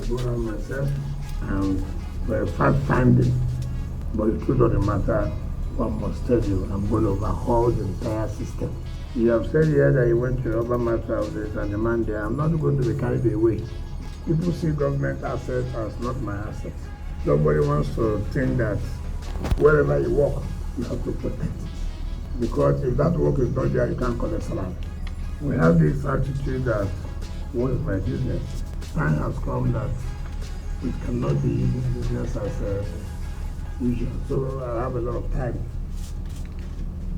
go around myself and for a fact finding. But the truth of the matter, one must tell you, I'm going to overhaul the entire system. You have said here that you went to the urban master houses and the man there, I'm not going to be carried away. People see government assets as not my assets. Nobody wants to think that wherever you work, you have to protect it. Because if that work is not there, you can't collect salary. We have this attitude that what is my business? Time has come that it cannot be business as usual. So I have a lot of time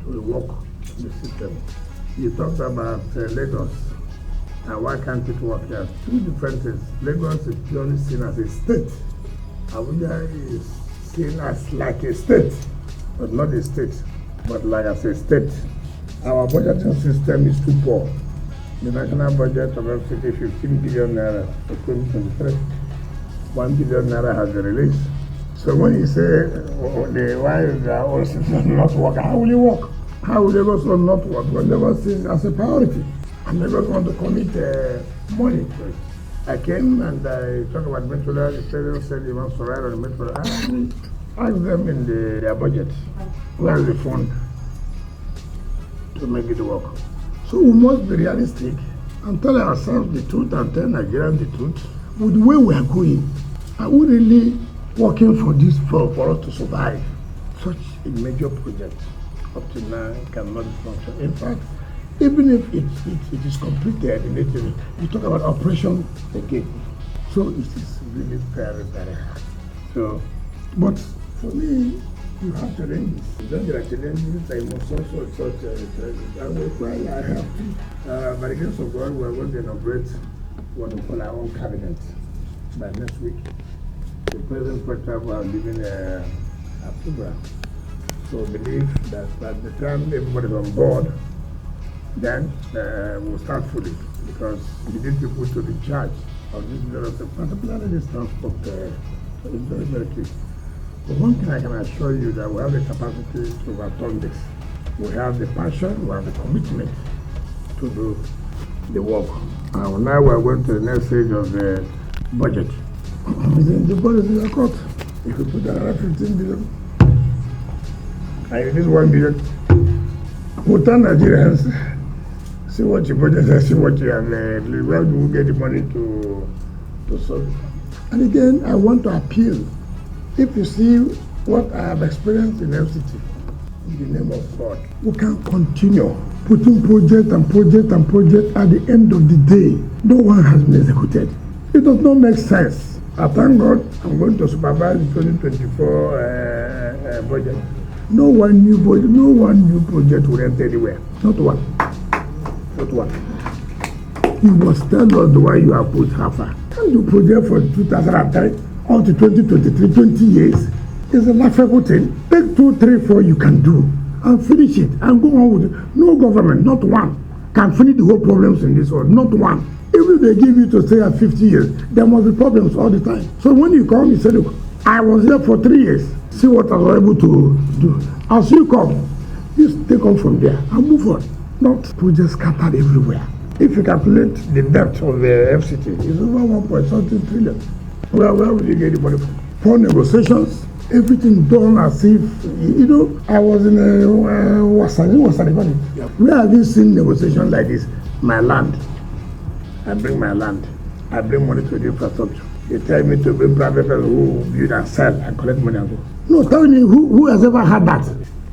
to work the system. You talked about Lagos and why can't it work here? Two different things. Lagos is purely seen as a state. Abuja is seen as like a state, but not a state, but like as a state. Our budgeting system is too poor. The national budget of FCT 15 billion naira for 2023. 1 billion naira has been released. So when you say why is the whole system not working, how will it work? How will Lagos not work when Lagos is as a priority? And Lagos want to commit money to it. I came and I talked about Metro. The president said he wants to ride on the Metro. I asked them in their budget, where is the fund to make it work? So we must be realistic and tell ourselves the truth and tell Nigerians the truth. With the way we are going, are we really working for this for us to survive? Such a major project up to now cannot function. In fact, even if it is completed in Italy, you talk about operation again. So it is really very, very hard. So, but for me, you have challenges. When there are challenges, I must also such I have. By the grace of God, we are going to inaugurate what we call our own cabinet by next week. The President Protocol are giving approval. So I believe that by the time everybody is on board, then we'll start fully, because we need people to be charged of this development, particularly this transport. It's very, very key. But one thing I can assure you that we have the capacity to overturn this. We have the passion, we have the commitment to do the work. Now we are going to the next stage of the budget. The budget is a cut. If you put another 15 billion, and this 1 billion, we'll turn Nigerians, see what your budget is, see what you have, where do we get the money to solve it. And again, I want to appeal. If you see what I have experienced in FCT, in the name of God, we can continue putting project and project and project. At the end of the day, no one has been executed. It does not make sense. I thank God I'm going to supervise the 2024 budget. No one new project will enter anywhere. Not one. Not one. You must tell us the way you have put half. Can you project for 2003 up to 2023, 20 years? It's a laughable thing. Take 2, 3, 4 you can do and finish it and go on with it. No government, not one, can finish the whole problems in this world. Not one. Even if they give you to stay at 50 years, there must be problems all the time. So when you come, you say, look, I was here for 3 years. See what I was able to do. As you come, just take off from there and move on. Not projects scattered everywhere. If you calculate the debt of the FCT, it's over 1.something trillion. Where will you get the money from? For negotiations, everything done as if, I was in Wasani. Where have you seen negotiations like this? My land. I bring my land. I bring money to the infrastructure. They tell me to bring private people who build and sell and collect money and go. No, tell me who has ever had that?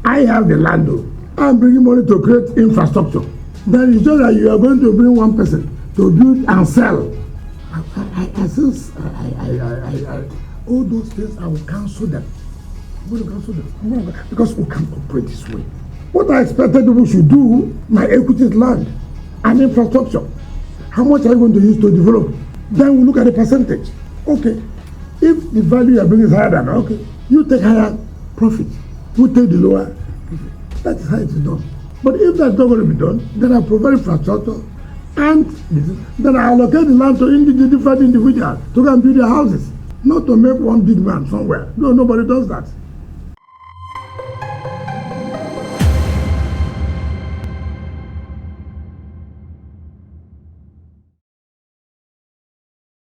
I have the land though. I'm bringing money to create infrastructure. Then it's just that you are going to bring one person to build and sell. All those things, I will cancel them. I'm going to cancel them. Because we can't operate this way. What I expected people should do, my equity is land and infrastructure. How much are you going to use to develop? Then we look at the percentage. Okay. If the value you are bringing is higher than, okay, you take higher profit. You take the lower profit. That is how it is done. But if that's not going to be done, then I provide infrastructure and then I allocate the land to different individuals to go and build their houses. Not to make one big man somewhere. No, nobody does that.